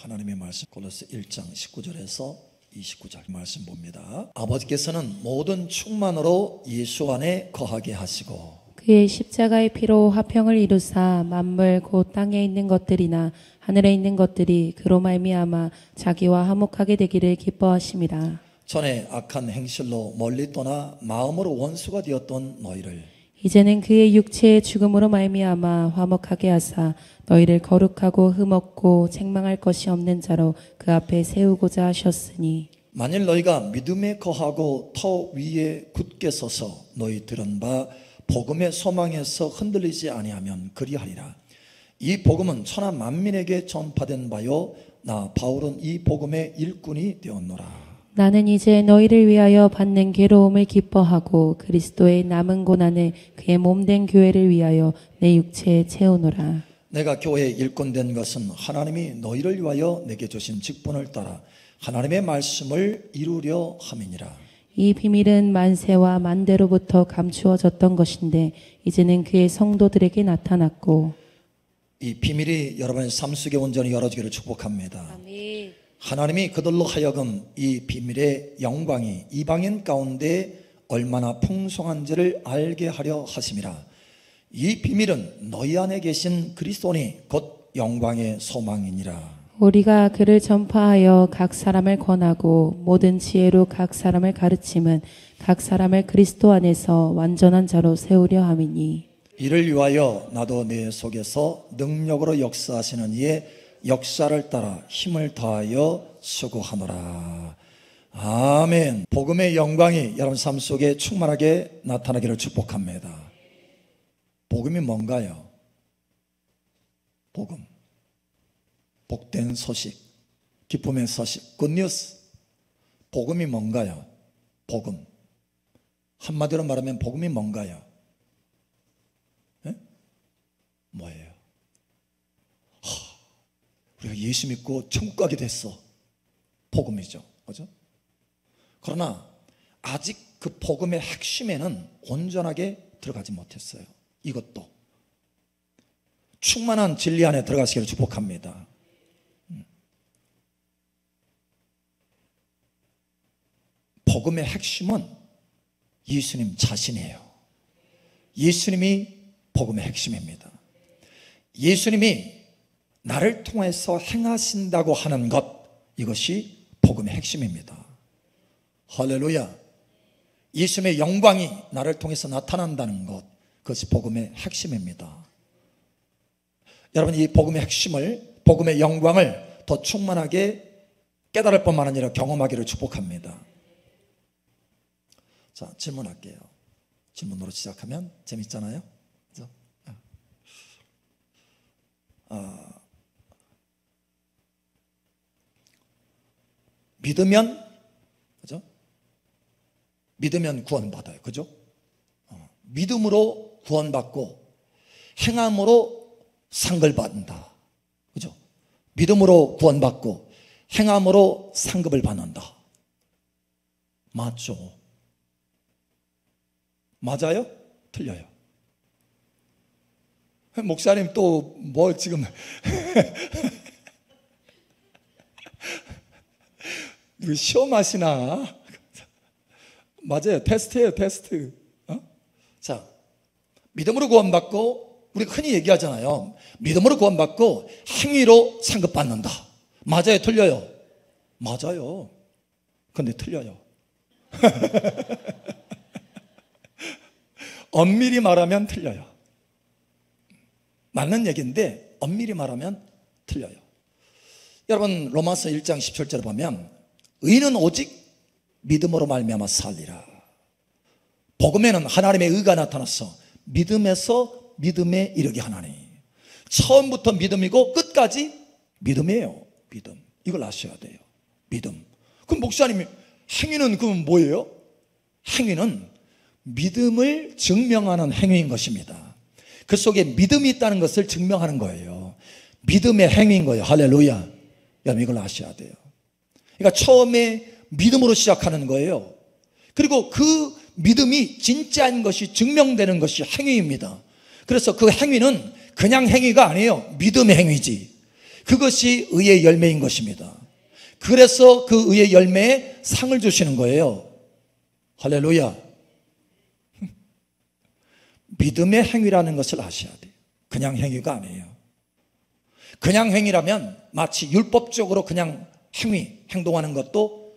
하나님의 말씀 골로새 1장 19절에서 29절 말씀 봅니다. 아버지께서는 모든 충만으로 예수 안에 거하게 하시고 그의 십자가의 피로 화평을 이루사 만물 곧 땅에 있는 것들이나 하늘에 있는 것들이 그로 말미암아 자기와 화목하게 되기를 기뻐하심이라. 전에 악한 행실로 멀리 떠나 마음으로 원수가 되었던 너희를 이제는 그의 육체의 죽음으로 말미암아 화목하게 하사 너희를 거룩하고 흠없고 책망할 것이 없는 자로 그 앞에 세우고자 하셨으니 만일 너희가 믿음에 거하고 터 위에 굳게 서서 너희 들은 바 복음의 소망에서 흔들리지 아니하면 그리하리라. 이 복음은 천하 만민에게 전파된 바요 나 바울은 이 복음의 일꾼이 되었노라. 나는 이제 너희를 위하여 받는 괴로움을 기뻐하고 그리스도의 남은 고난을 그의 몸된 교회를 위하여 내 육체에 채우노라. 내가 교회의 일꾼 된 것은 하나님이 너희를 위하여 내게 주신 직분을 따라 하나님의 말씀을 이루려 함이니라. 이 비밀은 만세와 만대로부터 감추어졌던 것인데 이제는 그의 성도들에게 나타났고 이 비밀이 여러분의 삶 속에 온전히 열어지기를 축복합니다. 아멘. 하나님이 그들로 하여금 이 비밀의 영광이 이방인 가운데 얼마나 풍성한지를 알게 하려 하심이라. 이 비밀은 너희 안에 계신 그리스도니 곧 영광의 소망이니라. 우리가 그를 전파하여 각 사람을 권하고 모든 지혜로 각 사람을 가르침은 각 사람을 그리스도 안에서 완전한 자로 세우려 함이니 이를 위하여 나도 내 속에서 능력으로 역사하시는 이의 역사를 따라 힘을 다하여 수고하노라. 아멘. 복음의 영광이 여러분 삶 속에 충만하게 나타나기를 축복합니다. 복음이 뭔가요? 복음, 복된 소식, 기쁨의 소식, 굿뉴스. 복음이 뭔가요? 복음. 한마디로 말하면 복음이 뭔가요? 에? 뭐예요? 우리가 예수 믿고 천국 가게 됐어. 복음이죠. 그죠? 그러나 아직 그 복음의 핵심에는 온전하게 들어가지 못했어요. 이것도 충만한 진리 안에 들어가시기를 축복합니다. 복음의 핵심은 예수님 자신이에요. 예수님이 복음의 핵심입니다. 예수님이 나를 통해서 행하신다고 하는 것, 이것이 복음의 핵심입니다. 할렐루야. 예수님의 영광이 나를 통해서 나타난다는 것, 그것이 복음의 핵심입니다. 여러분, 이 복음의 핵심을, 복음의 영광을 더 충만하게 깨달을 뿐만 아니라 경험하기를 축복합니다. 자, 질문할게요. 질문으로 시작하면 재밌잖아요. 그죠? 믿으면, 그죠? 믿으면 구원받아요. 그죠? 믿음으로 구원받고 행함으로 상급을 받는다. 그죠? 믿음으로 구원받고 행함으로 상급을 받는다. 맞죠? 맞아요? 틀려요? 목사님 또 뭐 지금 시험하시나? 맞아요. 테스트예요. 테스트. 자, 믿음으로 구원받고, 우리가 흔히 얘기하잖아요. 믿음으로 구원받고 행위로 상급받는다. 맞아요? 틀려요? 맞아요. 근데 틀려요. 엄밀히 말하면 틀려요. 맞는 얘기인데 엄밀히 말하면 틀려요. 여러분, 로마서 1장 17절에 보면 의는 오직 믿음으로 말미암아 살리라. 복음에는 하나님의 의가 나타나서 믿음에서 믿음에 이르게 하나니, 처음부터 믿음이고 끝까지 믿음이에요. 믿음. 이걸 아셔야 돼요. 믿음. 그럼 목사님이 행위는 그럼 뭐예요? 행위는 믿음을 증명하는 행위인 것입니다. 그 속에 믿음이 있다는 것을 증명하는 거예요. 믿음의 행위인 거예요. 할렐루야. 여러분, 이걸 아셔야 돼요. 그러니까 처음에 믿음으로 시작하는 거예요. 그리고 그 믿음이 진짜인 것이 증명되는 것이 행위입니다. 그래서 그 행위는 그냥 행위가 아니에요. 믿음의 행위지. 그것이 의의 열매인 것입니다. 그래서 그 의의 열매에 상을 주시는 거예요. 할렐루야. 믿음의 행위라는 것을 아셔야 돼요. 그냥 행위가 아니에요. 그냥 행위라면 마치 율법적으로 그냥 행동하는 것도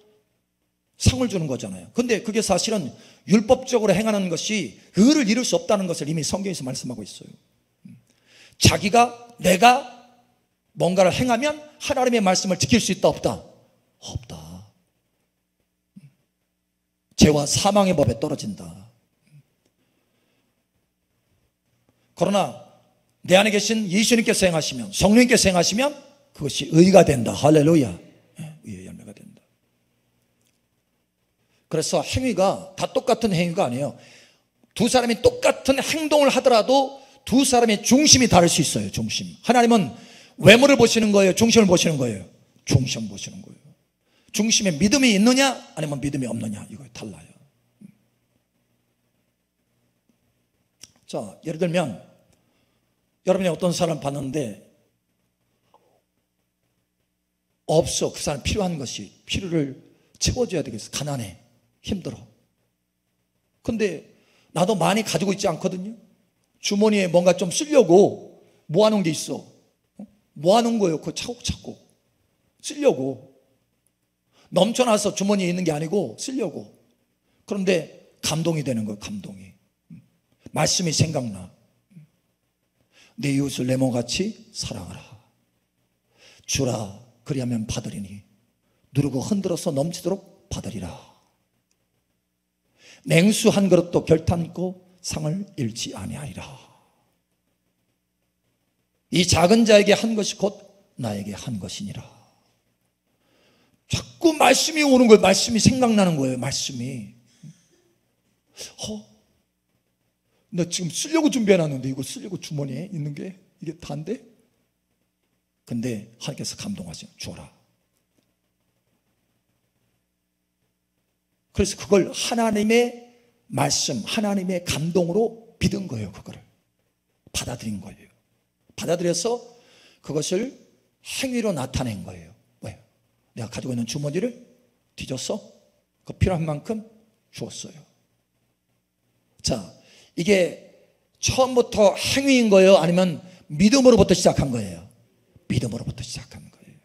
상을 주는 거잖아요. 근데 그게 사실은 율법적으로 행하는 것이 의를 이룰 수 없다는 것을 이미 성경에서 말씀하고 있어요. 내가 뭔가를 행하면 하나님의 말씀을 지킬 수 있다 없다? 없다. 죄와 사망의 법에 떨어진다. 그러나 내 안에 계신 예수님께서 행하시면, 성령님께서 행하시면 그것이 의가 된다. 할렐루야. 의의 열매가 된다. 그래서 행위가 다 똑같은 행위가 아니에요. 두 사람이 똑같은 행동을 하더라도 두 사람의 중심이 다를 수 있어요. 중심. 하나님은 외모를 보시는 거예요? 중심을 보시는 거예요? 중심 보시는 거예요. 중심에 믿음이 있느냐 아니면 믿음이 없느냐, 이거 달라요. 자, 예를 들면 여러분이 어떤 사람 봤는데 없어. 그 사람 필요한 것이, 필요를 채워줘야 되겠어. 가난해, 힘들어. 근데 나도 많이 가지고 있지 않거든요. 주머니에 뭔가 좀 쓰려고 모아놓은 게 있어. 모아놓은 거예요. 그거 차곡차곡 쓰려고. 넘쳐나서 주머니에 있는 게 아니고 쓰려고. 그런데 감동이 되는 거예요. 감동이. 말씀이 생각나. 내 이웃을 내 몸같이 사랑하라. 주라, 그리하면 받으리니 누르고 흔들어서 넘치도록 받으리라. 냉수 한 그릇도 결탄코 상을 잃지 아니하리라. 이 작은 자에게 한 것이 곧 나에게 한 것이니라. 자꾸 말씀이 오는 거예요. 말씀이 생각나는 거예요. 말씀이. 나 지금 쓰려고 준비해놨는데 이거 쓰려고 주머니에 있는 게 이게 다인데? 근데 하나님께서 감동하세요. 줘라. 그래서 그걸 하나님의 말씀, 하나님의 감동으로 믿은 거예요. 그거를 받아들인 거예요. 받아들여서 그것을 행위로 나타낸 거예요. 왜? 내가 가지고 있는 주머니를 뒤져서 그 필요한 만큼 주었어요. 자, 이게 처음부터 행위인 거예요? 아니면 믿음으로부터 시작한 거예요? 믿음으로부터 시작한 거예요.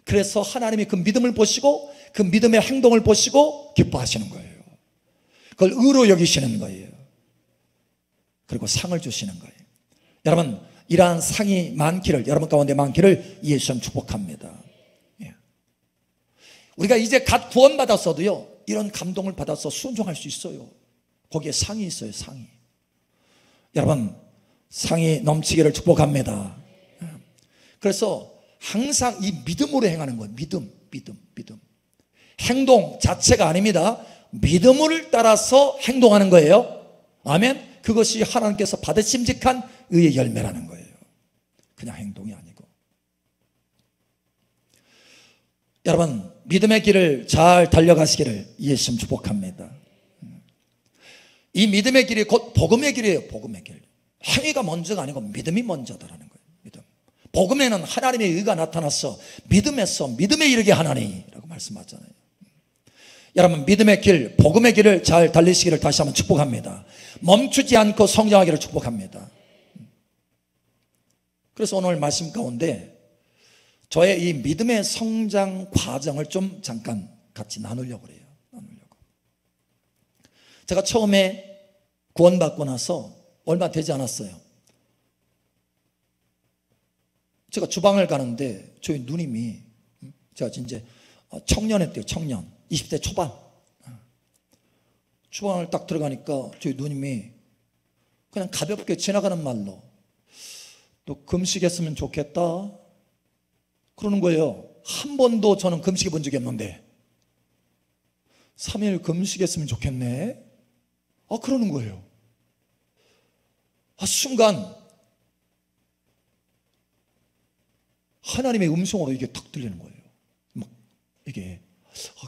그래서 하나님이 그 믿음을 보시고 그 믿음의 행동을 보시고 기뻐하시는 거예요. 그걸 의로 여기시는 거예요. 그리고 상을 주시는 거예요. 여러분, 이러한 상이 많기를, 여러분 가운데 많기를 예수님 축복합니다. 우리가 이제 갓 구원받았어도요, 이런 감동을 받아서 순종할 수 있어요. 거기에 상이 있어요. 상이. 여러분, 상이 넘치기를 축복합니다. 그래서 항상 이 믿음으로 행하는 거예요. 믿음. 행동 자체가 아닙니다. 믿음을 따라서 행동하는 거예요. 아멘. 그것이 하나님께서 받으심직한 의의 열매라는 거예요. 그냥 행동이 아니고. 여러분, 믿음의 길을 잘 달려가시기를 예수님 축복합니다. 이 믿음의 길이 곧 복음의 길이에요. 복음의 길. 행위가 먼저가 아니고 믿음이 먼저다라는 거예요. 믿음. 복음에는 하나님의 의가 나타나서 믿음에서 믿음에 이르게 하나니라고 말씀하잖아요. 여러분, 믿음의 길, 복음의 길을 잘 달리시기를 다시 한번 축복합니다. 멈추지 않고 성장하기를 축복합니다. 그래서 오늘 말씀 가운데 저의 이 믿음의 성장 과정을 좀 잠깐 같이 나누려고 그래요. 제가 처음에 구원받고 나서 얼마 되지 않았어요. 제가 주방을 가는데 저희 누님이, 제가 이제 청년했대요. 청년 20대 초반. 주방을 딱 들어가니까 저희 누님이 그냥 가볍게 지나가는 말로 너 금식했으면 좋겠다 그러는 거예요. 한 번도 저는 금식해 본 적이 없는데 3일 금식했으면 좋겠네. 그러는 거예요. 순간 하나님의 음성으로 이게 탁 들리는 거예요. 막 이게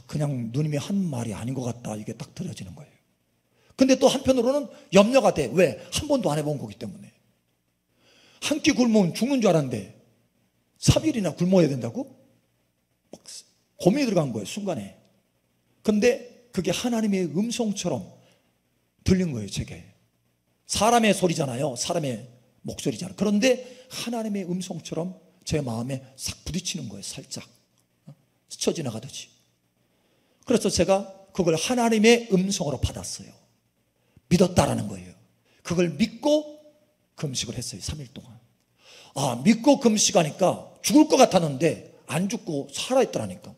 그냥 누님이 한 말이 아닌 것 같다, 이게 딱 들려지는 거예요. 근데 또 한편으로는 염려가 돼. 왜? 한 번도 안 해본 거기 때문에. 한 끼 굶으면 죽는 줄 알았는데 3일이나 굶어야 된다고? 막 고민이 들어간 거예요, 순간에. 근데 그게 하나님의 음성처럼 들린 거예요, 제게. 사람의 소리잖아요. 사람의 목소리잖아요. 그런데 하나님의 음성처럼 제 마음에 싹 부딪히는 거예요, 살짝. 스쳐 지나가듯이. 그래서 제가 그걸 하나님의 음성으로 받았어요. 믿었다라는 거예요. 그걸 믿고 금식을 했어요, 3일 동안. 믿고 금식하니까 죽을 것 같았는데 안 죽고 살아있더라니까.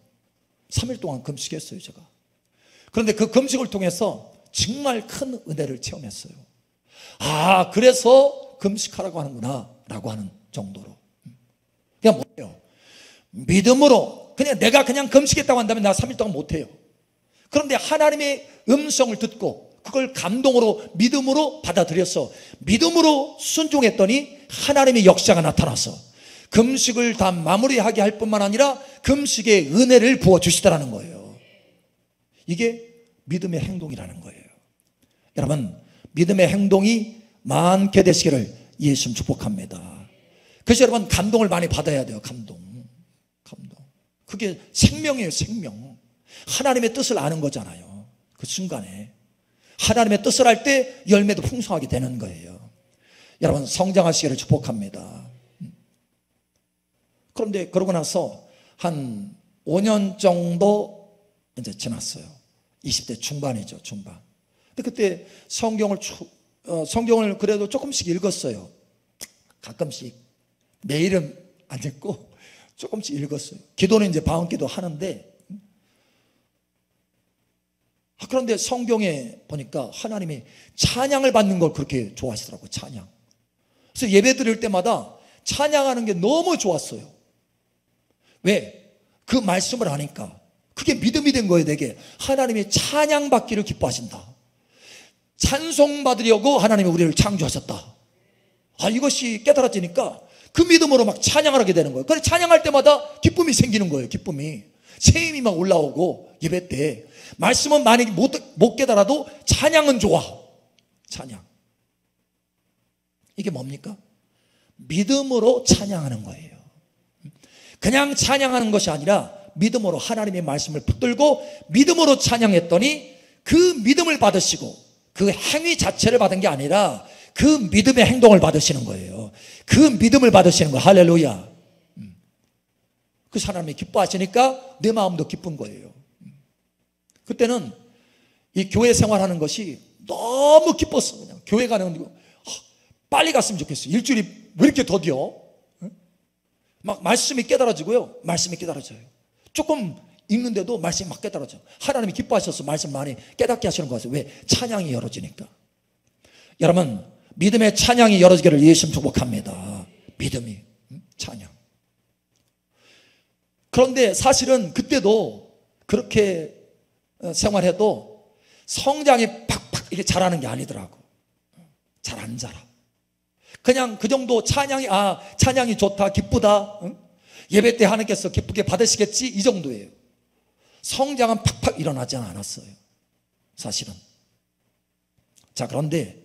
3일 동안 금식했어요, 제가. 그런데 그 금식을 통해서 정말 큰 은혜를 체험했어요. 그래서 금식하라고 하는구나 라고 하는 정도로. 그냥 뭐예요? 믿음으로 그냥 내가 그냥 금식했다고 한다면 나 3일 동안 못해요. 그런데 하나님의 음성을 듣고 그걸 감동으로 믿음으로 받아들여서 믿음으로 순종했더니 하나님의 역사가 나타나서 금식을 다 마무리하게 할 뿐만 아니라 금식의 은혜를 부어주시더라는 거예요. 이게 믿음의 행동이라는 거예요. 여러분, 믿음의 행동이 많게 되시기를 예수님 축복합니다. 그래서 여러분, 감동을 많이 받아야 돼요. 감동. 그게 생명이에요, 생명. 하나님의 뜻을 아는 거잖아요. 그 순간에 하나님의 뜻을 알 때 열매도 풍성하게 되는 거예요. 여러분, 성장하시기를 축복합니다. 그런데 그러고 나서 한 5년 정도 이제 지났어요. 20대 중반이죠, 중반. 근데 그때 성경을 그래도 조금씩 읽었어요. 가끔씩. 매일은 안 읽고 조금씩 읽었어요. 기도는 이제 방언기도 하는데, 그런데 성경에 보니까 하나님이 찬양을 받는 걸 그렇게 좋아하시더라고요, 찬양. 그래서 예배 드릴 때마다 찬양하는 게 너무 좋았어요. 왜? 그 말씀을 하니까 그게 믿음이 된 거예요, 내게. 하나님이 찬양 받기를 기뻐하신다. 찬송 받으려고 하나님이 우리를 창조하셨다. 이것이 깨달아지니까 그 믿음으로 막 찬양을 하게 되는 거예요. 그래서 찬양할 때마다 기쁨이 생기는 거예요, 기쁨이. 새 힘이 막 올라오고, 예배 때. 말씀은 많이 못 깨달아도 찬양은 좋아. 찬양. 이게 뭡니까? 믿음으로 찬양하는 거예요. 그냥 찬양하는 것이 아니라 믿음으로 하나님의 말씀을 붙들고 믿음으로 찬양했더니 그 믿음을 받으시고 그 행위 자체를 받은 게 아니라 그 믿음의 행동을 받으시는 거예요. 그 믿음을 받으시는 거예요. 할렐루야. 그 하나님이 기뻐하시니까 내 마음도 기쁜 거예요. 그때는 이 교회 생활하는 것이 너무 기뻤어. 그냥 교회 가는 거 빨리 갔으면 좋겠어. 일주일이 왜 이렇게 더뎌? 막 말씀이 깨달아지고요. 말씀이 깨달아져요. 조금 읽는데도 말씀이 막 깨달아져요. 하나님이 기뻐하셔서 말씀 많이 깨닫게 하시는 것 같아요. 왜? 찬양이 열어지니까. 여러분, 믿음의 찬양이 열어지기를 예수님 축복합니다. 믿음이 찬양. 그런데 사실은 그때도 그렇게 생활해도 성장이 팍팍 이렇게 자라는 게 아니더라고. 잘 안 자라. 그냥 그 정도 찬양이 좋다, 기쁘다, 예배 때 하나님께서 기쁘게 받으시겠지, 이 정도예요. 성장은 팍팍 일어나지 않았어요, 사실은. 자, 그런데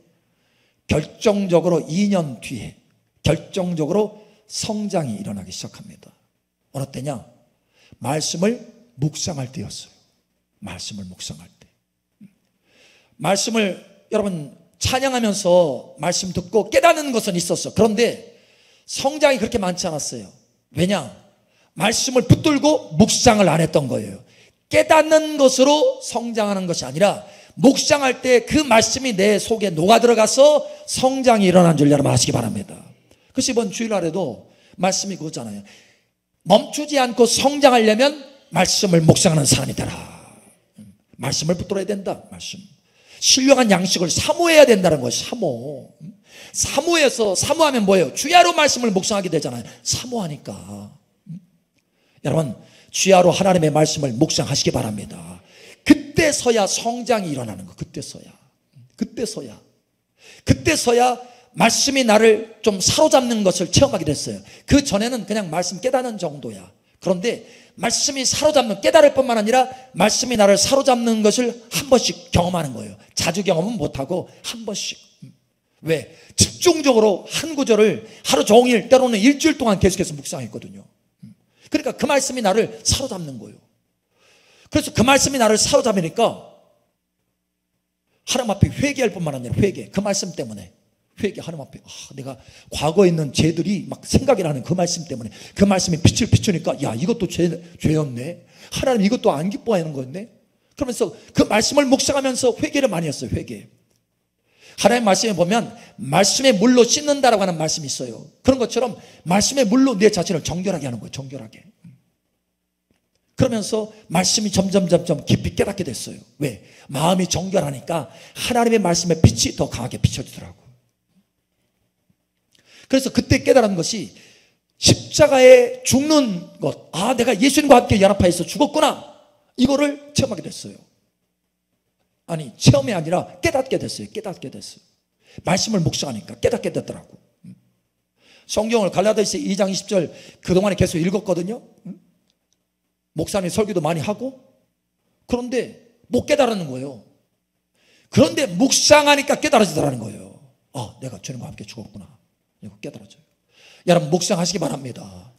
결정적으로 2년 뒤에 결정적으로 성장이 일어나기 시작합니다. 어느 때냐? 말씀을 묵상할 때였어요. 말씀을 묵상할 때. 말씀을 여러분 찬양하면서 말씀 듣고 깨닫는 것은 있었어. 그런데 성장이 그렇게 많지 않았어요. 왜냐? 말씀을 붙들고 묵상을 안 했던 거예요. 깨닫는 것으로 성장하는 것이 아니라 묵상할 때 그 말씀이 내 속에 녹아들어가서 성장이 일어난 줄 여러분 아시기 바랍니다. 그래서 이번 주일날에도 말씀이 그거잖아요. 멈추지 않고 성장하려면 말씀을 묵상하는 사람이 되라. 말씀을 붙들어야 된다. 말씀. 신령한 양식을 사모해야 된다는 거예요. 사모하면 뭐예요? 주야로 말씀을 묵상하게 되잖아요. 사모하니까. 여러분, 주야로 하나님의 말씀을 묵상하시기 바랍니다. 그때서야 성장이 일어나는 거. 그때서야 말씀이 나를 좀 사로잡는 것을 체험하게 됐어요. 그 전에는 그냥 말씀 깨닫는 정도야. 그런데 말씀이 사로잡는, 깨달을 뿐만 아니라 말씀이 나를 사로잡는 것을 한 번씩 경험하는 거예요. 자주 경험은 못하고 한 번씩. 왜? 집중적으로 한 구절을 하루 종일, 때로는 일주일 동안 계속해서 묵상했거든요. 그러니까 그 말씀이 나를 사로잡는 거예요. 그래서 그 말씀이 나를 사로잡으니까 하나님 앞에 회개할 뿐만 아니라 그 말씀 때문에 하나님 앞에 내가 과거에 있는 죄들이 막 생각이 나는 그 말씀 때문에, 그 말씀이 빛을 비추니까 야, 이것도 죄였네, 하나님 이것도 안 기뻐하는 거였네. 그러면서 그 말씀을 묵상하면서 회개를 많이 했어요. 회개. 하나님 말씀에 보면 말씀의 물로 씻는다라고 하는 말씀이 있어요. 그런 것처럼 말씀의 물로 내 자신을 정결하게 하는 거예요. 정결하게. 그러면서 말씀이 점점 깊이 깨닫게 됐어요. 왜? 마음이 정결하니까 하나님의 말씀의 빛이 더 강하게 비춰지더라고. 그래서 그때 깨달은 것이 십자가에 죽는 것, 내가 예수님과 함께 연합하여서 죽었구나, 이거를 체험하게 됐어요. 아니, 체험이 아니라 깨닫게 됐어요. 말씀을 묵상하니까 깨닫게 됐더라고. 성경을 갈라디아서 2장 20절 그동안에 계속 읽었거든요. 목사님 설교도 많이 하고, 그런데 못 깨달는 거예요. 그런데 묵상하니까 깨달아지더라는 거예요. 내가 주님과 함께 죽었구나, 이거 깨달아져요. 여러분 묵상하시기 바랍니다.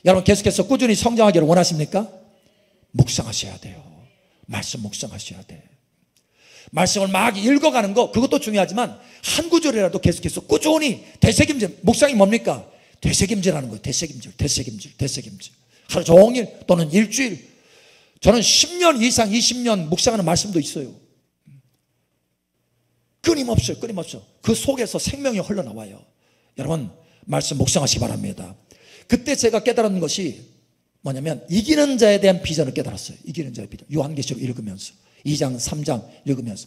여러분 계속해서 꾸준히 성장하기를 원하십니까? 묵상하셔야 돼요. 말씀 묵상하셔야 돼. 말씀을 막 읽어가는 거, 그것도 중요하지만 한 구절이라도 계속해서 꾸준히 되새김질. 묵상이 뭡니까? 되새김질하는 거예요. 되새김질. 하루 종일 또는 일주일. 저는 10년 이상 20년 묵상하는 말씀도 있어요. 끊임없어요. 그 속에서 생명이 흘러나와요. 여러분 말씀 묵상하시기 바랍니다. 그때 제가 깨달은 것이 뭐냐면 이기는 자에 대한 비전을 깨달았어요. 이기는 자의 비전. 요한계시록 읽으면서 2장 3장 읽으면서,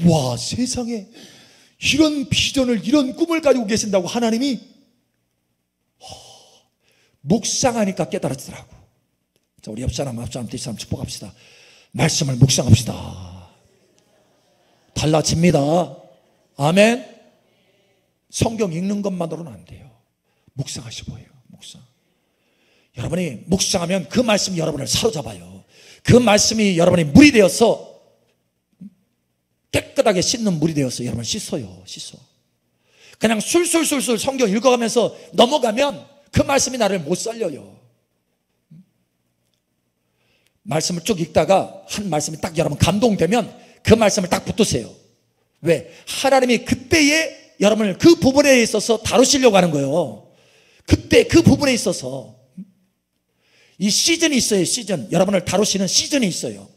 와, 세상에 이런 비전을, 이런 꿈을 가지고 계신다고 하나님이. 묵상하니까 깨달아지더라고. 자, 우리 옆사람 뒷사람 축복합시다. 말씀을 묵상합시다. 달라집니다. 아멘. 성경 읽는 것만으로는 안 돼요. 묵상하시고 해요. 묵상. 여러분이 묵상하면 그 말씀이 여러분을 사로잡아요. 그 말씀이 여러분의 물이 되어서 깨끗하게 씻는 물이 되어서 여러분 씻어요. 그냥 술술술술 성경 읽어가면서 넘어가면 그 말씀이 나를 못 살려요. 말씀을 쭉 읽다가 한 말씀이 딱 여러분 감동되면 그 말씀을 딱 붙드세요. 왜? 하나님이 그때에 여러분을 그 부분에 있어서 다루시려고 하는 거예요. 그때 그 부분에 있어서 이 시즌이 있어요. 시즌. 여러분을 다루시는 시즌이 있어요.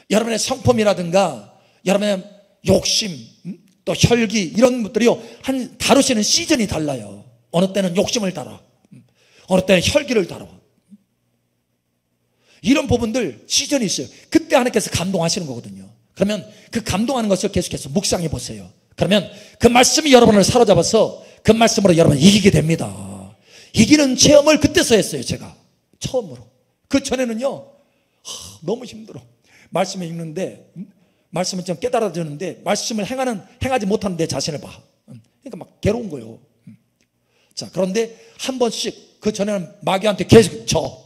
여러분의 성품이라든가 여러분의 욕심, 또 혈기, 이런 것들이요, 다루시는 시즌이 달라요. 어느 때는 욕심을 다뤄, 어느 때는 혈기를 다뤄. 이런 부분들 시즌이 있어요. 그때 하나님께서 감동하시는 거거든요. 그러면 그 감동하는 것을 계속해서 묵상해 보세요. 그러면 그 말씀이 여러분을 사로잡아서 그 말씀으로 여러분을 이기게 됩니다. 이기는 체험을 그때서 했어요. 제가 처음으로. 그 전에는요, 너무 힘들어. 말씀을 읽는데 말씀을 좀 깨달아지는데 말씀을 행하지 못하는 내 자신을 봐. 그러니까 막 괴로운 거예요. 자, 그런데 한 번씩, 그 전에는 마귀한테 계속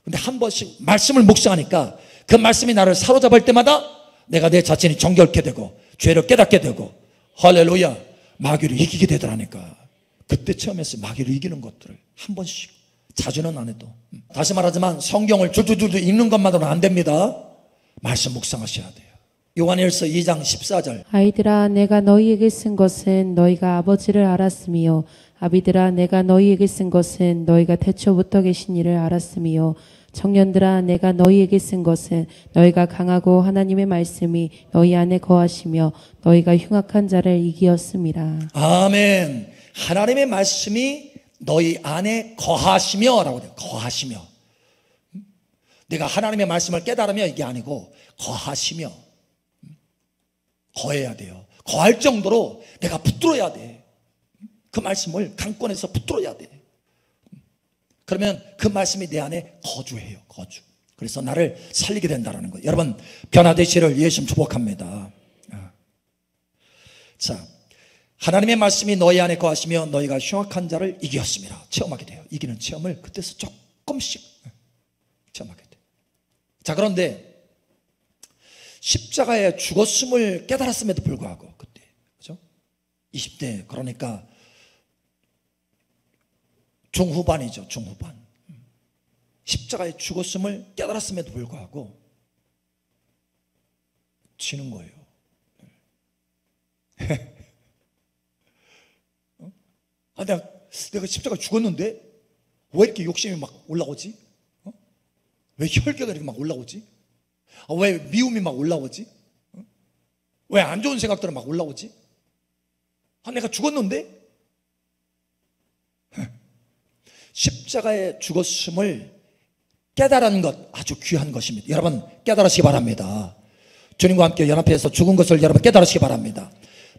근데 한 번씩 말씀을 묵상하니까 그 말씀이 나를 사로잡을 때마다 내가 내 자신이 정결케 되고 죄를 깨닫게 되고, 할렐루야, 마귀를 이기게 되더라니까. 그때 체험했어요. 마귀를 이기는 것들을 한 번씩. 자주는 안 해도. 다시 말하지만 성경을 줄줄줄 읽는 것만으로는 안 됩니다. 말씀 묵상하셔야 돼요. 요한일서 2장 14절. 아이들아, 내가 너희에게 쓴 것은 너희가 아버지를 알았으며, 아비들아, 내가 너희에게 쓴 것은 너희가 태초부터 계신 이를 알았으며, 청년들아, 내가 너희에게 쓴 것은 너희가 강하고 하나님의 말씀이 너희 안에 거하시며 너희가 흉악한 자를 이기었음이라. 아멘. 하나님의 말씀이 너희 안에 거하시며 라고 돼요. 거하시며. 내가 하나님의 말씀을 깨달으며 이게 아니고 거하시며. 거해야 돼요. 거할 정도로 내가 붙들어야 돼. 그 말씀을 강권해서 붙들어야 돼. 그러면 그 말씀이 내 안에 거주해요. 거주. 그래서 나를 살리게 된다는 거예요. 여러분 변화되시를 예수님 축복합니다. 자, 하나님의 말씀이 너희 안에 거하시며 너희가 흉악한 자를 이기었습니다. 체험하게 돼요. 이기는 체험을 그때서 조금씩 체험하게 돼요. 자, 그런데 십자가에 죽었음을 깨달았음에도 불구하고 그때, 그죠? 20대, 그러니까 중후반이죠. 중후반. 십자가에 죽었음을 깨달았음에도 불구하고 지는 거예요. 내가 십자가 죽었는데 왜 이렇게 욕심이 막 올라오지? 왜 혈기가 이렇게 막 올라오지? 왜 미움이 막 올라오지? 왜 안 좋은 생각들은 막 올라오지? 내가 죽었는데? 십자가에 죽었음을 깨달은 것 아주 귀한 것입니다. 여러분 깨달으시기 바랍니다. 주님과 함께 연합해서 죽은 것을 여러분 깨달으시기 바랍니다.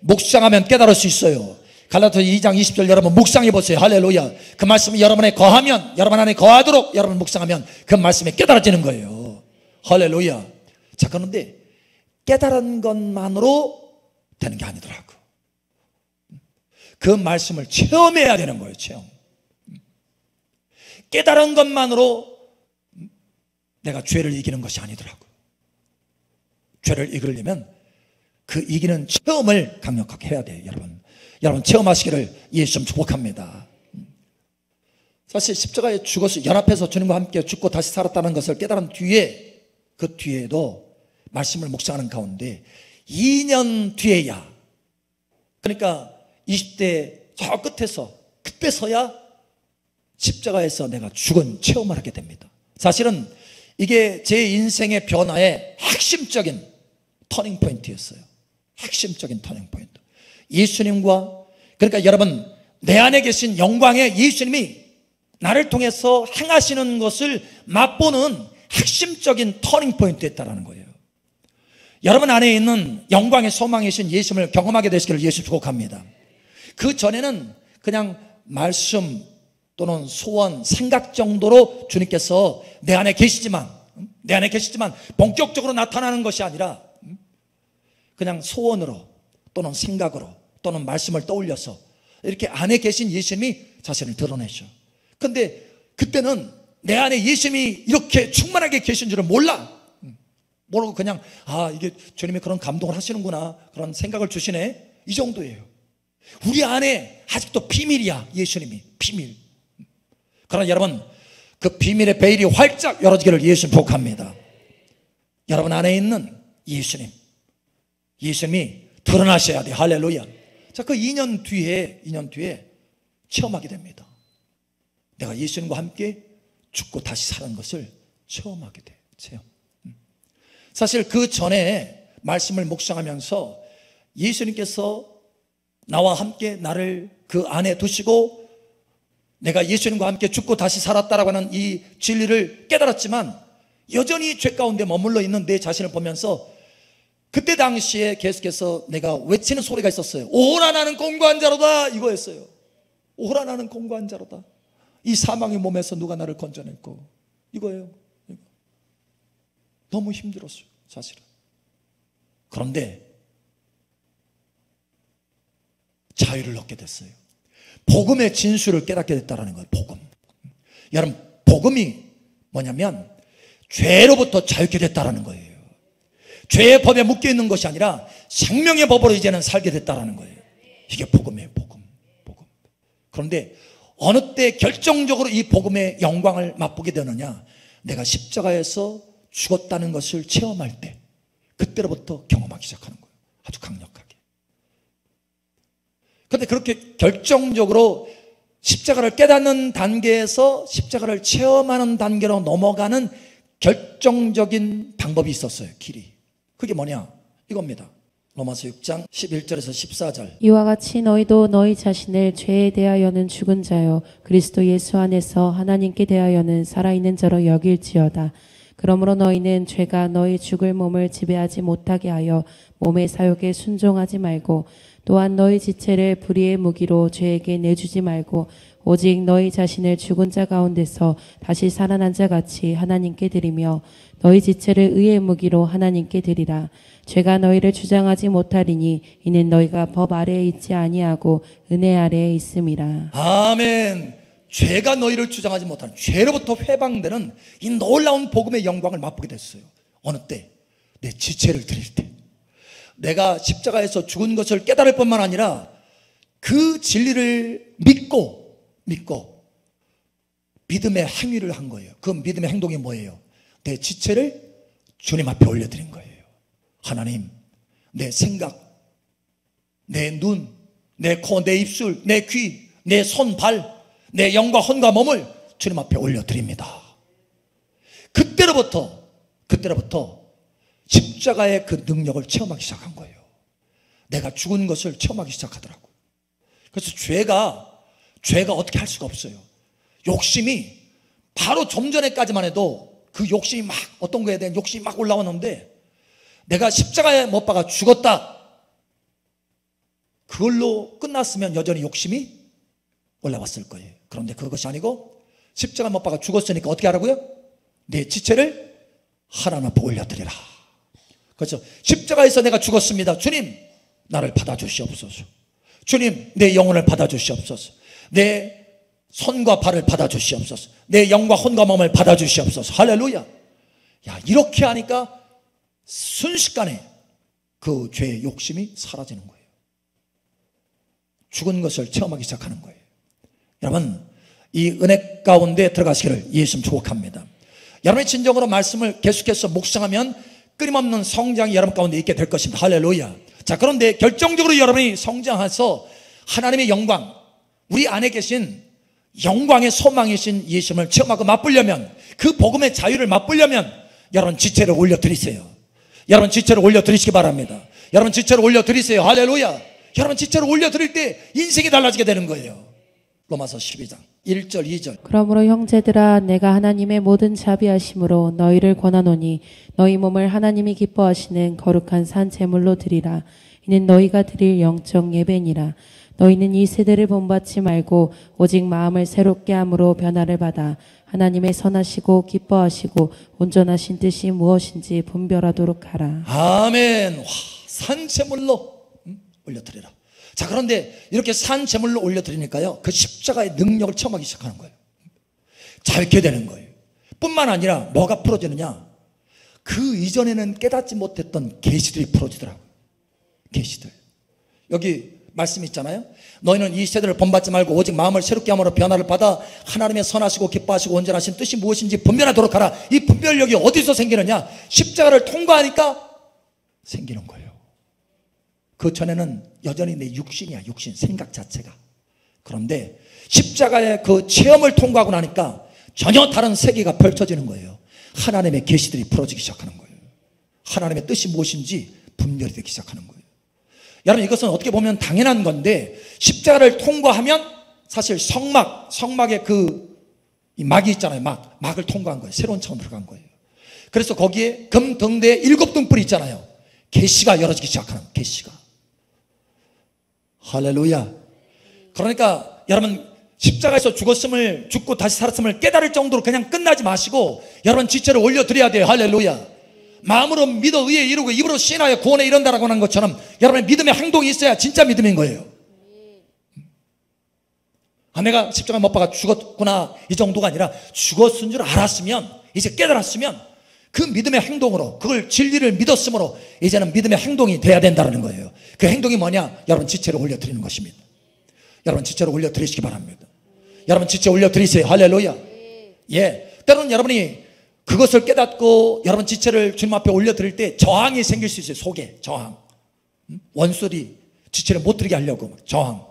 묵상하면 깨달을 수 있어요. 갈라디아 2장 20절 여러분 묵상해 보세요. 할렐루야. 그 말씀이 여러분 안에 거하면, 여러분 안에 거하도록 여러분 묵상하면 그 말씀이 깨달아지는 거예요. 할렐루야. 자, 그런데 깨달은 것만으로 되는 게 아니더라고. 그 말씀을 체험해야 되는 거예요. 체험. 깨달은 것만으로 내가 죄를 이기는 것이 아니더라고. 죄를 이기려면 그 이기는 체험을 강력하게 해야 돼요. 여러분 체험하시기를 예수 님 축복합니다. 사실 십자가에 죽어서 연합해서 주님과 함께 죽고 다시 살았다는 것을 깨달은 뒤에, 그 뒤에도 말씀을 묵상하는 가운데 2년 뒤에야, 그러니까 20대 저 끝에서, 그때서야 십자가에서 내가 죽은 체험을 하게 됩니다. 사실은 이게 제 인생의 변화의 핵심적인 터닝 포인트였어요. 핵심적인 터닝 포인트. 예수님과, 그러니까 여러분 내 안에 계신 영광의 예수님이 나를 통해서 행하시는 것을 맛보는 핵심적인 터닝 포인트였다는 거예요. 여러분 안에 있는 영광의 소망이신 예수님을 경험하게 되시기를 예수 축복합니다. 그 전에는 그냥 말씀 또는 소원, 생각 정도로 주님께서 내 안에 계시지만 본격적으로 나타나는 것이 아니라 그냥 소원으로 또는 생각으로 또는 말씀을 떠올려서 이렇게 안에 계신 예수님이 자신을 드러내셔. 근데 그때는 내 안에 예수님이 이렇게 충만하게 계신 줄을 모르고 그냥 이게 주님이 그런 감동을 하시는구나, 그런 생각을 주시네, 이 정도예요. 우리 안에 아직도 비밀이야. 예수님이 비밀. 그러나 여러분 그 비밀의 베일이 활짝 열어지기를 예수님 축복합니다. 여러분 안에 있는 예수님이 드러나셔야 돼. 할렐루야. 자, 그 2년 뒤에 체험하게 됩니다. 내가 예수님과 함께 죽고 다시 사는 것을 체험하게 돼. 체험. 사실 그 전에 말씀을 묵상하면서 예수님께서 나와 함께 나를 그 안에 두시고 내가 예수님과 함께 죽고 다시 살았다라고 하는 이 진리를 깨달았지만 여전히 죄 가운데 머물러 있는 내 자신을 보면서 그때 당시에 계속해서 내가 외치는 소리가 있었어요. 오라 나는 공고한 자로다, 이거였어요. 오라 나는 공고한 자로다. 이 사망의 몸에서 누가 나를 건져냈고, 이거예요. 너무 힘들었어요, 사실은. 그런데 자유를 얻게 됐어요. 복음의 진수를 깨닫게 됐다는 거예요. 복음. 여러분 복음이 뭐냐면 죄로부터 자유케 됐다는 거예요. 죄의 법에 묶여있는 것이 아니라 생명의 법으로 이제는 살게 됐다는 거예요. 이게 복음이에요. 복음. 그런데 어느 때 결정적으로 이 복음의 영광을 맛보게 되느냐, 내가 십자가에서 죽었다는 것을 체험할 때, 그때로부터 경험하기 시작하는 거예요. 아주 강력하게. 그런데 그렇게 결정적으로 십자가를 깨닫는 단계에서 십자가를 체험하는 단계로 넘어가는 결정적인 방법이 있었어요. 길이. 그게 뭐냐, 이겁니다. 로마서 6장 11절에서 14절. 이와 같이 너희도 너희 자신을 죄에 대하여는 죽은 자요 그리스도 예수 안에서 하나님께 대하여는 살아있는 자로 여길지어다. 그러므로 너희는 죄가 너희 죽을 몸을 지배하지 못하게 하여 몸의 사욕에 순종하지 말고, 또한 너희 지체를 불의의 무기로 죄에게 내주지 말고, 오직 너희 자신을 죽은 자 가운데서 다시 살아난 자 같이 하나님께 드리며 너희 지체를 의의 무기로 하나님께 드리라. 죄가 너희를 주장하지 못하리니 이는 너희가 법 아래에 있지 아니하고 은혜 아래에 있음이라. 아멘. 죄가 너희를 주장하지 못하는, 죄로부터 해방되는 이 놀라운 복음의 영광을 맛보게 됐어요. 어느 때? 내 지체를 드릴 때. 내가 십자가에서 죽은 것을 깨달을 뿐만 아니라 그 진리를 믿고 믿음의 행위를 한 거예요. 그 믿음의 행동이 뭐예요? 내 지체를 주님 앞에 올려드린 거예요. 하나님, 내 생각, 내 눈, 내 코, 내 입술, 내 귀, 내 손, 발, 내 영과 혼과 몸을 주님 앞에 올려드립니다. 그때로부터 십자가의 그 능력을 체험하기 시작한 거예요. 내가 죽은 것을 체험하기 시작하더라고요. 그래서 죄가 어떻게 할 수가 없어요. 욕심이 바로 좀 전에까지만 해도 그 욕심이 막 어떤 거에 대한 욕심이 막 올라왔는데 내가 십자가에 못 박아 죽었다, 그걸로 끝났으면 여전히 욕심이 올라왔을 거예요. 그런데 그것이 아니고 십자가 못 박아 죽었으니까 어떻게 하라고요? 내 지체를 하나님 앞에 올려드리라. 그렇죠. 십자가에서 내가 죽었습니다. 주님, 나를 받아주시옵소서. 주님, 내 영혼을 받아주시옵소서. 내 손과 발을 받아주시옵소서. 내 영과 혼과 몸을 받아주시옵소서. 할렐루야. 야, 이렇게 하니까 순식간에 그 죄의 욕심이 사라지는 거예요. 죽은 것을 체험하기 시작하는 거예요. 여러분, 이 은혜 가운데 들어가시기를 예수님 축복합니다. 여러분의 진정으로 말씀을 계속해서 묵상하면 끊임없는 성장이 여러분 가운데 있게 될 것입니다. 할렐루야. 자, 그런데 결정적으로 여러분이 성장해서 하나님의 영광, 우리 안에 계신 영광의 소망이신 예수님을 체험하고 맛보려면, 그 복음의 자유를 맛보려면 여러분 지체를 올려드리세요. 여러분 지체를 올려드리시기 바랍니다. 여러분 지체를 올려드리세요. 할렐루야. 여러분 지체를 올려드릴 때 인생이 달라지게 되는 거예요. 로마서 12장 1절 2절. 그러므로 형제들아, 내가 하나님의 모든 자비하심으로 너희를 권하노니 너희 몸을 하나님이 기뻐하시는 거룩한 산 제물로 드리라. 이는 너희가 드릴 영적 예배니라. 너희는 이 세대를 본받지 말고 오직 마음을 새롭게 함으로 변화를 받아 하나님의 선하시고 기뻐하시고 온전하신 뜻이 무엇인지 분별하도록 하라. 아멘. 와, 산 제물로 올려드리라. 자, 그런데 이렇게 산 제물로 올려드리니까요, 그 십자가의 능력을 체험하기 시작하는 거예요. 자유케 되는 거예요. 뿐만 아니라 뭐가 풀어지느냐, 그 이전에는 깨닫지 못했던 계시들이 풀어지더라고요. 계시들. 여기 말씀 있잖아요. 너희는 이 세대를 본받지 말고 오직 마음을 새롭게 함으로 변화를 받아 하나님의 선하시고 기뻐하시고 온전하신 뜻이 무엇인지 분별하도록 하라. 이 분별력이 어디서 생기느냐, 십자가를 통과하니까 생기는 거예요. 그 전에는 여전히 내 육신이야, 육신, 생각 자체가. 그런데 십자가의 그 체험을 통과하고 나니까 전혀 다른 세계가 펼쳐지는 거예요. 하나님의 계시들이 풀어지기 시작하는 거예요. 하나님의 뜻이 무엇인지 분별이 되기 시작하는 거예요. 여러분, 이것은 어떻게 보면 당연한 건데, 십자가를 통과하면 사실 성막의 이 막이 있잖아요. 막을 통과한 거예요. 새로운 차원으로 간 거예요. 그래서 거기에 금 등대 7등불이 있잖아요. 계시가 열어지기 시작하는 거예요. 계시가. 할렐루야. 그러니까 여러분, 십자가에서 죽고 다시 살았음을 깨달을 정도로 그냥 끝나지 마시고 여러분 지체를 올려드려야 돼요. 할렐루야. 마음으로 믿어 의에 이루고 입으로 신하여 구원에 이른다라고 하는 것처럼 여러분의 믿음의 행동이 있어야 진짜 믿음인 거예요. 아, 내가 십자가 못 박아 죽었구나, 이 정도가 아니라 죽었은 줄 알았으면, 이제 깨달았으면 그 믿음의 행동으로, 그걸 진리를 믿었으므로 이제는 믿음의 행동이 돼야 된다는 거예요. 그 행동이 뭐냐? 여러분 지체를 올려드리는 것입니다. 여러분 지체를 올려드리시기 바랍니다. 여러분 지체 올려드리세요. 할렐루야. 예, 때로는 여러분이 그것을 깨닫고 여러분 지체를 주님 앞에 올려드릴 때 저항이 생길 수 있어요. 속에 저항. 원수들이 지체를 못 드리게 하려고 저항.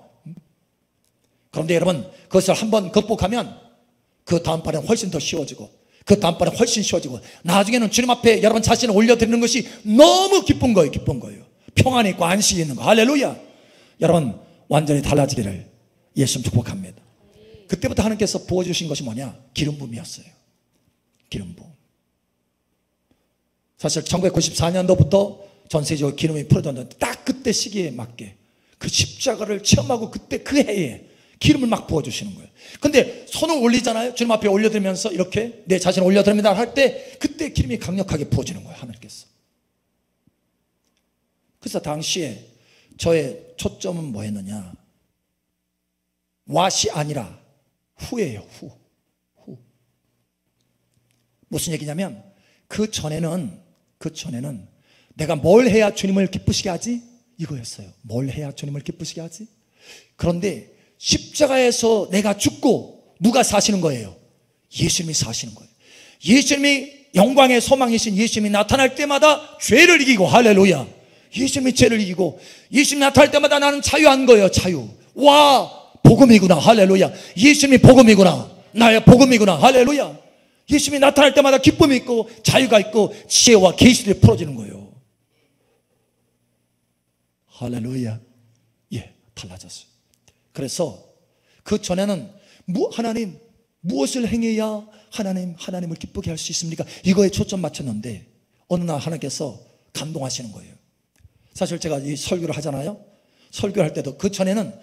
그런데 여러분, 그것을 한번 극복하면 그 다음번에는 훨씬 더 쉬워지고, 그 다음번에 훨씬 쉬워지고, 나중에는 주님 앞에 여러분 자신을 올려드리는 것이 너무 기쁜 거예요. 기쁜 거예요. 평안이 있고 안식이 있는 거. 할렐루야. 여러분 완전히 달라지기를 예수님 축복합니다. 그때부터 하나님께서 부어주신 것이 뭐냐? 기름 부음이었어요. 기름 부음. 사실 1994년도부터 전 세계적으로 기름이 풀어졌는데 딱 그때 시기에 맞게 그 십자가를 체험하고 그때 그 해에 기름을 막 부어주시는 거예요. 근데 손을 올리잖아요. 주님 앞에 올려드리면서 이렇게 내 자신을 올려드립니다 할 때 그때 기름이 강력하게 부어지는 거예요. 하나님께서. 그래서 당시에 저의 초점은 뭐였느냐, 왓이 아니라 후예요. 후. 무슨 얘기냐면 그 전에는 내가 뭘 해야 주님을 기쁘시게 하지? 이거였어요. 뭘 해야 주님을 기쁘시게 하지? 그런데 십자가에서 내가 죽고 누가 사시는 거예요? 예수님이 사시는 거예요. 예수님이 영광의 소망이신 예수님이 나타날 때마다 죄를 이기고, 할렐루야, 예수님이 죄를 이기고 예수님이 나타날 때마다 나는 자유한 거예요. 자유. 와, 복음이구나. 할렐루야. 예수님이 복음이구나. 나의 복음이구나. 할렐루야. 예수님이 나타날 때마다 기쁨이 있고 자유가 있고 지혜와 계시들이 풀어지는 거예요. 할렐루야. 예, 달라졌어요. 그래서 그 전에는 하나님 무엇을 행해야 하나님을 기쁘게 할 수 있습니까? 이거에 초점 맞췄는데 어느 날 하나님께서 감동하시는 거예요. 사실 제가 이 설교를 하잖아요. 설교할 때도 그 전에는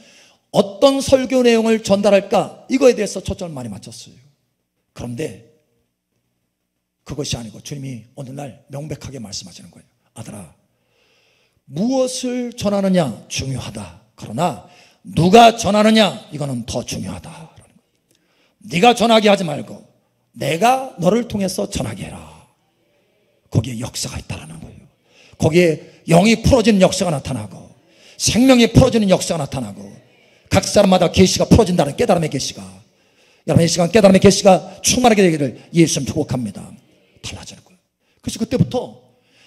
어떤 설교 내용을 전달할까 이거에 대해서 초점을 많이 맞췄어요. 그런데 그것이 아니고 주님이 어느 날 명백하게 말씀하시는 거예요. 아들아, 무엇을 전하느냐 중요하다. 그러나 누가 전하느냐 이거는 더 중요하다. 네가 전하게 하지 말고 내가 너를 통해서 전하게 해라. 거기에 역사가 있다라는 거예요. 거기에 영이 풀어지는 역사가 나타나고 생명이 풀어지는 역사가 나타나고 각 사람마다 계시가 풀어진다는 깨달음의 계시가, 여러분 이 시간 깨달음의 계시가 충만하게 되기를 예수님 축복합니다. 달라지는 거예요. 그래서 그때부터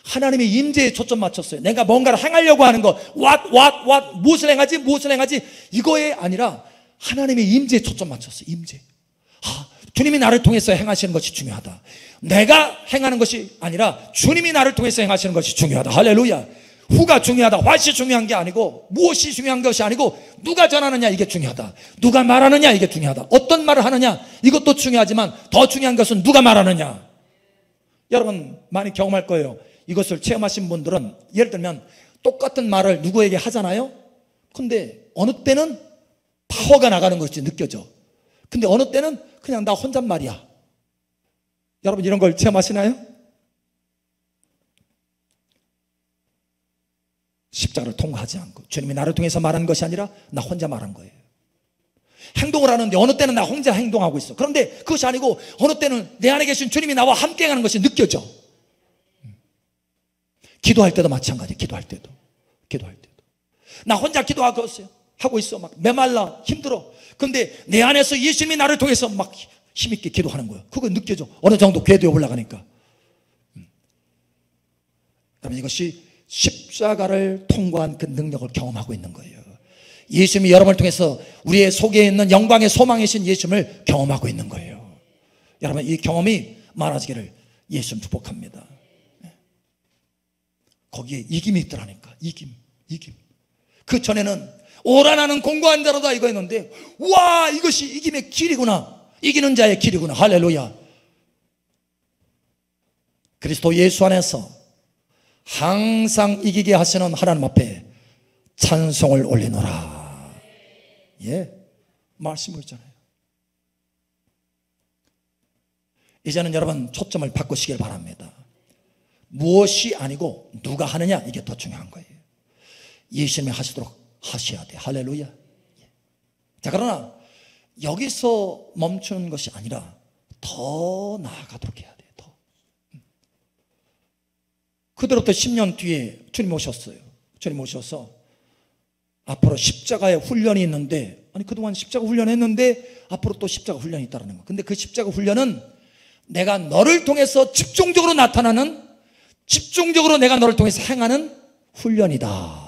하나님의 임재에 초점 맞췄어요. 내가 뭔가를 행하려고 하는 거, what, 무엇을 행하지 이거에 아니라 하나님의 임재에 초점 맞췄어요. 임재. 주님이 나를 통해서 행하시는 것이 중요하다. 내가 행하는 것이 아니라 주님이 나를 통해서 행하시는 것이 중요하다. 할렐루야. 후가 중요하다. what이 중요한 게 아니고, 무엇이 중요한 것이 아니고, 누가 전하느냐 이게 중요하다. 누가 말하느냐 이게 중요하다. 어떤 말을 하느냐 이것도 중요하지만 더 중요한 것은 누가 말하느냐. 여러분 많이 경험할 거예요. 이것을 체험하신 분들은 예를 들면 똑같은 말을 누구에게 하잖아요. 근데 어느 때는 파워가 나가는 것이 느껴져. 근데 어느 때는 그냥 나 혼잣말이야. 여러분 이런 걸 체험하시나요? 십자가를 통과하지 않고 주님이 나를 통해서 말하는 것이 아니라 나 혼자 말한 거예요. 행동을 하는데 어느 때는 나 혼자 행동하고 있어. 그런데 그것이 아니고 어느 때는 내 안에 계신 주님이 나와 함께 하는 것이 느껴져. 기도할 때도 마찬가지예요. 기도할 때도 나 혼자 기도하고 있어. 막 메말라 힘들어. 근데 내 안에서 예수님이 나를 통해서 막 힘있게 기도하는 거예요. 그거 느껴져. 어느 정도 궤도에 올라가니까. 여러분 이것이 십자가를 통과한 그 능력을 경험하고 있는 거예요. 예수님이 여러분을 통해서 우리의 속에 있는 영광의 소망이신 예수님을 경험하고 있는 거예요. 여러분 이 경험이 많아지기를 예수님 축복합니다. 거기에 이김이 있더라니까. 이김. 그 전에는 오라나는 공고한 자로다 이거였는데, 와, 이것이 이김의 길이구나. 이기는 자의 길이구나. 할렐루야. 그리스도 예수 안에서 항상 이기게 하시는 하나님 앞에 찬송을 올리노라. 예, 말씀을 했잖아요. 이제는 여러분 초점을 바꾸시길 바랍니다. 무엇이 아니고 누가 하느냐 이게 더 중요한 거예요. 예수님이 하시도록 하셔야 돼. 할렐루야. 자, 그러나 여기서 멈추는 것이 아니라 더 나아가도록 해야 돼. 더. 그대로부터 10년 뒤에 주님 오셨어요. 주님 오셔서 앞으로 십자가의 훈련이 있는데, 아니 그동안 십자가 훈련했는데 앞으로 또 십자가 훈련이 있다는 거. 근데 그 십자가 훈련은 내가 너를 통해서 집중적으로 나타나는, 집중적으로 내가 너를 통해서 행하는 훈련이다.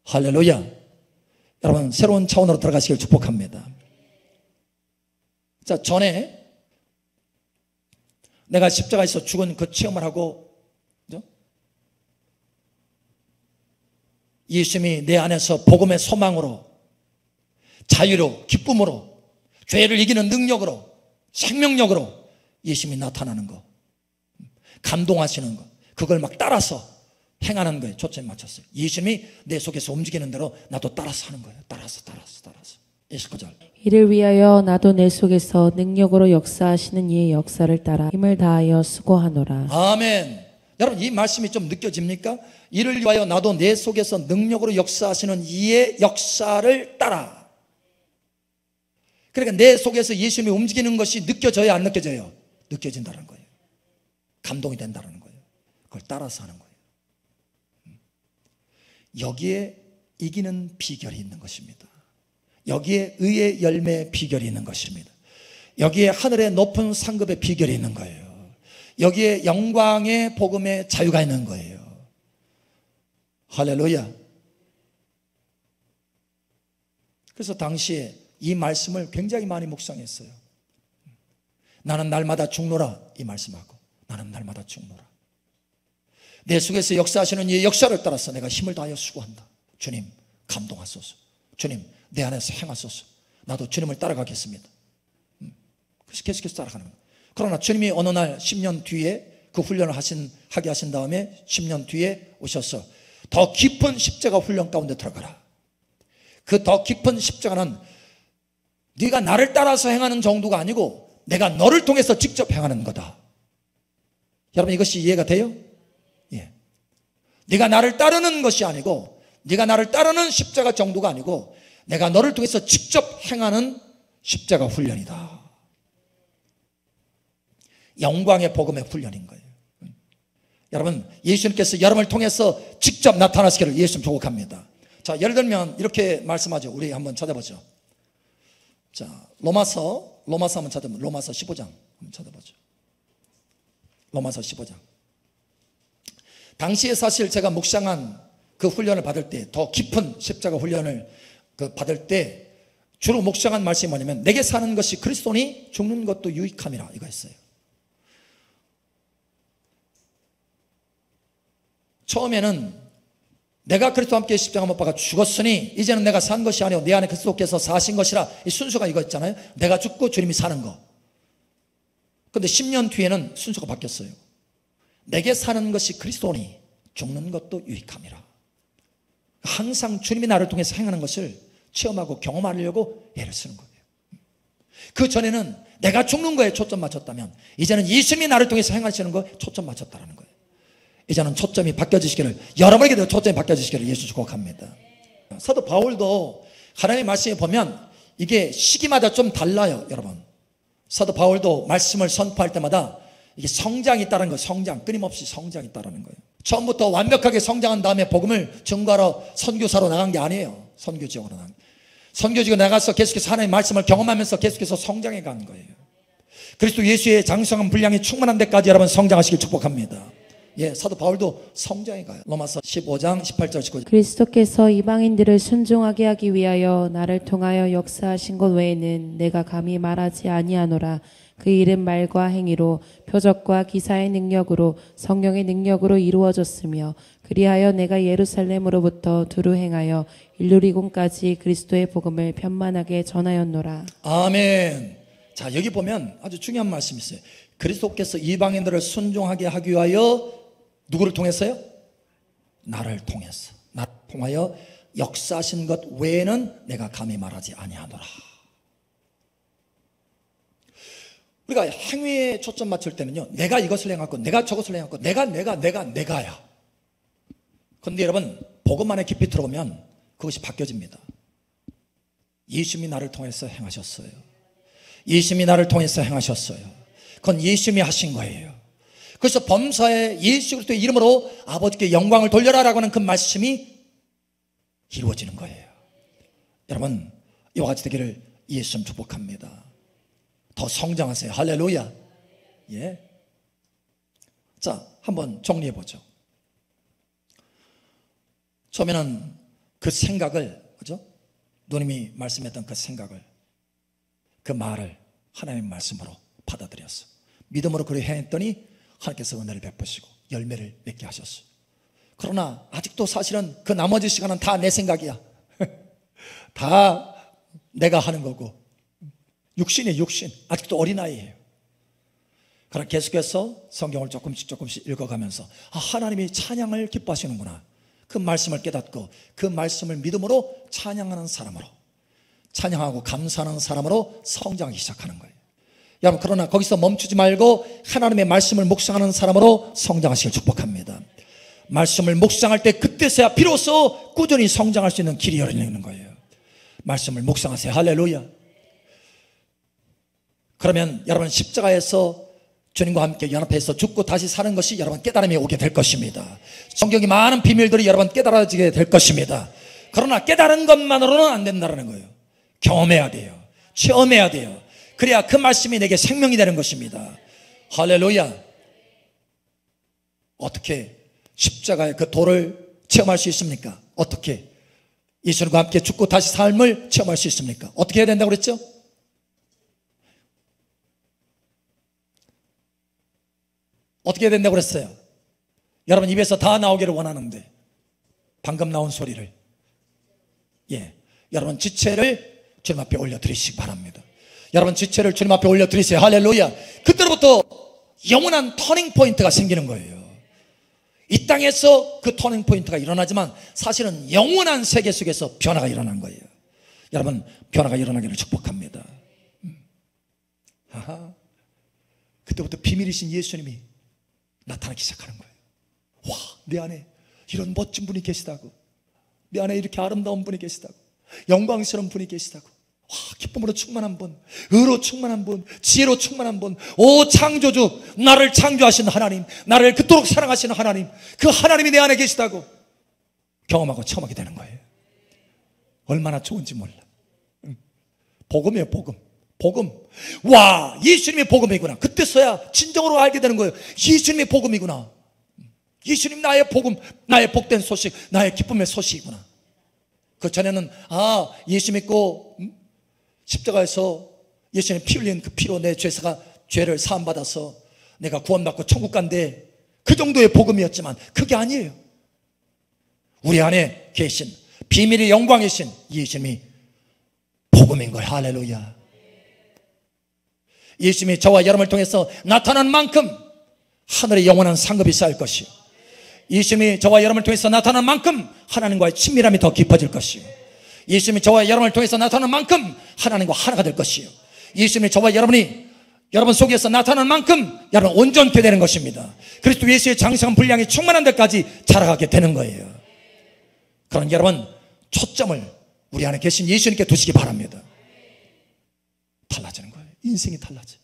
할렐루야. 여러분 새로운 차원으로 들어가시길 축복합니다. 자, 전에 내가 십자가에서 죽은 그 체험을 하고, 그죠? 예수님이 내 안에서 복음의 소망으로, 자유로, 기쁨으로, 죄를 이기는 능력으로, 생명력으로 예수님이 나타나는 거, 감동하시는 거, 그걸 막 따라서 행하는 거에 초점을 맞췄어요. 예수님이 내 속에서 움직이는 대로 나도 따라서 하는 거예요. 따라서 29절. 이를 위하여 나도 내 속에서 능력으로 역사하시는 이의 역사를 따라 힘을 다하여 수고하노라. 아멘. 여러분 이 말씀이 좀 느껴집니까? 이를 위하여 나도 내 속에서 능력으로 역사하시는 이의 역사를 따라. 그러니까 내 속에서 예수님이 움직이는 것이 느껴져요, 안 느껴져요? 느껴진다는 거예요. 감동이 된다는 거예요. 그걸 따라서 하는 거예요. 여기에 이기는 비결이 있는 것입니다. 여기에 의의 열매의 비결이 있는 것입니다. 여기에 하늘의 높은 상급의 비결이 있는 거예요. 여기에 영광의 복음의 자유가 있는 거예요. 할렐루야. 그래서 당시에 이 말씀을 굉장히 많이 묵상했어요. 나는 날마다 죽노라, 이 말씀하고, 나는 날마다 죽노라. 내 속에서 역사하시는 이 역사를 따라서 내가 힘을 다하여 수고한다. 주님 감동하소서. 주님 내 안에서 행하소서. 나도 주님을 따라가겠습니다. 그래서 계속해서 따라가는 거예요. 그러나 주님이 어느 날 10년 뒤에 그 훈련을 하게 하신 다음에 10년 뒤에 오셔서 더 깊은 십자가 훈련 가운데 들어가라. 그 더 깊은 십자가는 네가 나를 따라서 행하는 정도가 아니고 내가 너를 통해서 직접 행하는 거다. 여러분 이것이 이해가 돼요? 예. 네가 나를 따르는 것이 아니고, 네가 나를 따르는 십자가 정도가 아니고 내가 너를 통해서 직접 행하는 십자가 훈련이다. 영광의 복음의 훈련인 거예요. 여러분 예수님께서 여러분을 통해서 직접 나타나시기를 예수님 축복합니다. 자, 예를 들면 이렇게 말씀하죠. 우리 한번 찾아보죠. 자, 로마서 한번 찾아보면 로마서 15장 한번 찾아보죠. 로마서 15장. 당시에 사실 제가 묵상한 그 훈련을 받을 때, 더 깊은 십자가 훈련을 받을 때 주로 묵상한 말씀이 뭐냐면, 내게 사는 것이 그리스도니 죽는 것도 유익함이라, 이거였어요. 처음에는 내가 그리스도와 함께 십자가 못 박아 죽었으니 이제는 내가 산 것이 아니오 내 안에 그리스도께서 사신 것이라, 이 순서가 이거였잖아요. 내가 죽고 주님이 사는 거. 근데 10년 뒤에는 순서가 바뀌었어요. 내게 사는 것이 그리스도니 죽는 것도 유익함이라. 항상 주님이 나를 통해서 행하는 것을 체험하고 경험하려고 애를 쓰는 거예요. 그 전에는 내가 죽는 거에 초점 맞췄다면 이제는 예수님이 나를 통해서 행하시는 거에 초점 맞췄다는 거예요. 이제는 초점이 바뀌어지시기를, 여러분에게도 초점이 바뀌어지시기를 예수 축복합니다. 사도 바울도 하나님의 말씀에 보면 이게 시기마다 좀 달라요. 여러분, 사도 바울도 말씀을 선포할 때마다 이게 성장이 있다는 거예요. 성장, 끊임없이 성장이 있다는 거예요. 처음부터 완벽하게 성장한 다음에 복음을 증거하러 선교사로 나간 게 아니에요. 선교지역으로 나간. 선교지역에 나가서 계속해서 하나님의 말씀을 경험하면서 계속해서 성장해 가는 거예요. 그리스도 예수의 장성한 분량이 충만한 데까지 여러분 성장하시길 축복합니다. 예, 사도 바울도 성장해 가요. 로마서 15장 18절 19절. 그리스도께서 이방인들을 순종하게 하기 위하여 나를 통하여 역사하신 것 외에는 내가 감히 말하지 아니하노라. 그 일은 말과 행위로, 표적과 기사의 능력으로, 성령의 능력으로 이루어졌으며, 그리하여 내가 예루살렘으로부터 두루 행하여 일루리곤까지 그리스도의 복음을 편만하게 전하였노라. 아멘. 자, 여기 보면 아주 중요한 말씀이 있어요. 그리스도께서 이방인들을 순종하게 하기 위하여 누구를 통해서요? 나를 통해서, 나를 통하여 역사하신 것 외에는 내가 감히 말하지 아니하노라. 우리가 행위에 초점 맞출 때는요, 내가 이것을 행했고 내가 저것을 행했고 내가야. 그런데 여러분, 복음 안에 깊이 들어오면 그것이 바뀌어집니다. 예수님이 나를 통해서 행하셨어요. 예수님이 나를 통해서 행하셨어요. 그건 예수님이 하신 거예요. 그래서 범사에 예수 그리스도의 이름으로 아버지께 영광을 돌려라 라고 하는 그 말씀이 이루어지는 거예요. 여러분, 이와 같이 되기를 예수님 축복합니다. 더 성장하세요. 할렐루야. 예. 자, 한번 정리해 보죠. 처음에는 그 생각을, 그죠? 누님이 말씀했던 그 생각을, 그 말을 하나님의 말씀으로 받아들였어. 믿음으로 그렇게 행했더니 하나님께서 은혜를 베푸시고 열매를 맺게 하셨어. 그러나 아직도 사실은 그 나머지 시간은 다 내 생각이야. 다 내가 하는 거고, 육신이에요, 육신. 아직도 어린아이예요. 그러나 계속해서 성경을 조금씩 읽어가면서, 아, 하나님이 찬양을 기뻐하시는구나. 그 말씀을 깨닫고 그 말씀을 믿음으로 찬양하는 사람으로, 찬양하고 감사하는 사람으로 성장하기 시작하는 거예요. 여러분, 그러나 거기서 멈추지 말고 하나님의 말씀을 묵상하는 사람으로 성장하시길 축복합니다. 말씀을 묵상할 때 그때서야 비로소 꾸준히 성장할 수 있는 길이 열리는 거예요. 말씀을 묵상하세요. 할렐루야. 그러면 여러분, 십자가에서 주님과 함께 연합해서 죽고 다시 사는 것이 여러분 깨달음이 오게 될 것입니다. 성경이 많은 비밀들이 여러분 깨달아지게 될 것입니다. 그러나 깨달은 것만으로는 안 된다는 거예요. 경험해야 돼요. 체험해야 돼요. 그래야 그 말씀이 내게 생명이 되는 것입니다. 할렐루야. 어떻게 십자가의 그 도를 체험할 수 있습니까? 어떻게 예수님과 함께 죽고 다시 삶을 체험할 수 있습니까? 어떻게 해야 된다고 그랬죠? 어떻게 해야 된다고 그랬어요? 여러분 입에서 다 나오기를 원하는데 방금 나온 소리를, 여러분 지체를 주님 앞에 올려드리시기 바랍니다. 여러분 지체를 주님 앞에 올려드리세요. 할렐루야. 그때부터 영원한 터닝 포인트가 생기는 거예요. 이 땅에서 그 터닝 포인트가 일어나지만 사실은 영원한 세계 속에서 변화가 일어난 거예요. 여러분 변화가 일어나기를 축복합니다. 그때부터 비밀이신 예수님이 나타나기 시작하는 거예요. 와, 내 안에 이런 멋진 분이 계시다고, 내 안에 이렇게 아름다운 분이 계시다고, 영광스러운 분이 계시다고, 와, 기쁨으로 충만한 분, 의로 충만한 분, 지혜로 충만한 분, 오 창조주, 나를 창조하신 하나님, 나를 그토록 사랑하시는 하나님, 그 하나님이 내 안에 계시다고 경험하고 체험하게 되는 거예요. 얼마나 좋은지 몰라. 복음이에요. 복음. 복음. 와, 예수님의 복음이구나. 그때서야 진정으로 알게 되는 거예요. 예수님의 복음이구나. 예수님 나의 복음, 나의 복된 소식, 나의 기쁨의 소식이구나. 그 전에는 예수 믿고 십자가에서 예수님 피 흘린 그 피로 내 죄를 사함받아서 내가 구원받고 천국 간대, 그 정도의 복음이었지만 그게 아니에요. 우리 안에 계신 비밀의 영광이신 예수님이 복음인 거예요. 할렐루야. 예수님이 저와 여러분을 통해서 나타난 만큼 하늘의 영원한 상급이 쌓일 것이요, 예수님이 저와 여러분을 통해서 나타난 만큼 하나님과의 친밀함이 더 깊어질 것이요, 예수님이 저와 여러분을 통해서 나타난 만큼 하나님과 하나가 될 것이요, 예수님이 저와 여러분 속에서 나타난 만큼 여러분 온전케 되는 것입니다. 그리스도 예수의 장성한 분량이 충만한 데까지 자라가게 되는 거예요. 그런 여러분 초점을 우리 안에 계신 예수님께 두시기 바랍니다. 달라지는 거예요. 인생이 달라져.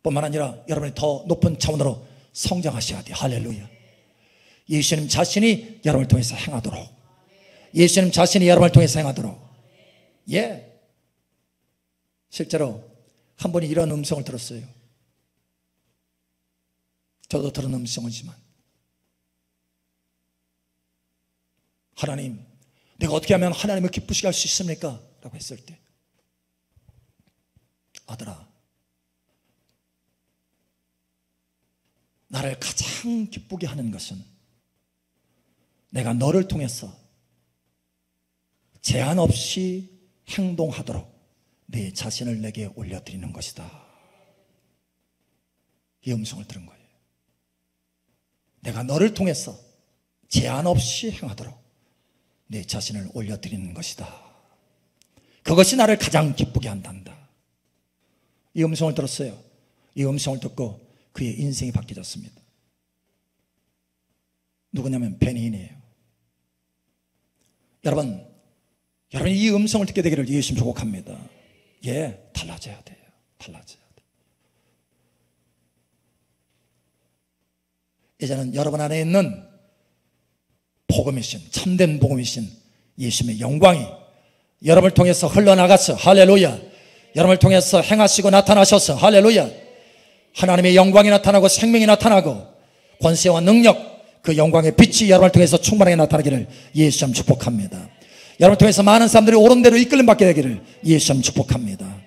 뿐만 아니라 여러분이 더 높은 차원으로 성장하셔야 돼요. 할렐루야. 예수님 자신이 여러분을 통해서 행하도록, 예수님 자신이 여러분을 통해서 행하도록. 실제로 한 분이 이런 음성을 들었어요. 저도 들은 음성이지만, 하나님, 내가 어떻게 하면 하나님을 기쁘시게 할 수 있습니까? 라고 했을 때, 아들아, 나를 가장 기쁘게 하는 것은 내가 너를 통해서 제한 없이 행동하도록 내 자신을 내게 올려드리는 것이다. 이 음성을 들은 거예요. 내가 너를 통해서 제한 없이 행하도록 내 자신을 올려드리는 것이다. 그것이 나를 가장 기쁘게 한단다. 이 음성을 들었어요. 이 음성을 듣고 그의 인생이 바뀌어졌습니다. 누구냐면 베니인이에요. 여러분이 이 음성을 듣게 되기를 예수님 축복합니다. 달라져야 돼요. 달라져야 돼요. 이제는 여러분 안에 있는 복음이신, 참된 복음이신 예수님의 영광이 여러분을 통해서 흘러나가서, 할렐루야, 여러분을 통해서 행하시고 나타나셔서, 할렐루야, 하나님의 영광이 나타나고 생명이 나타나고 권세와 능력, 그 영광의 빛이 여러분을 통해서 충만하게 나타나기를 예수님 축복합니다. 여러분을 통해서 많은 사람들이 옳은 대로 이끌림 받게 되기를 예수님 축복합니다.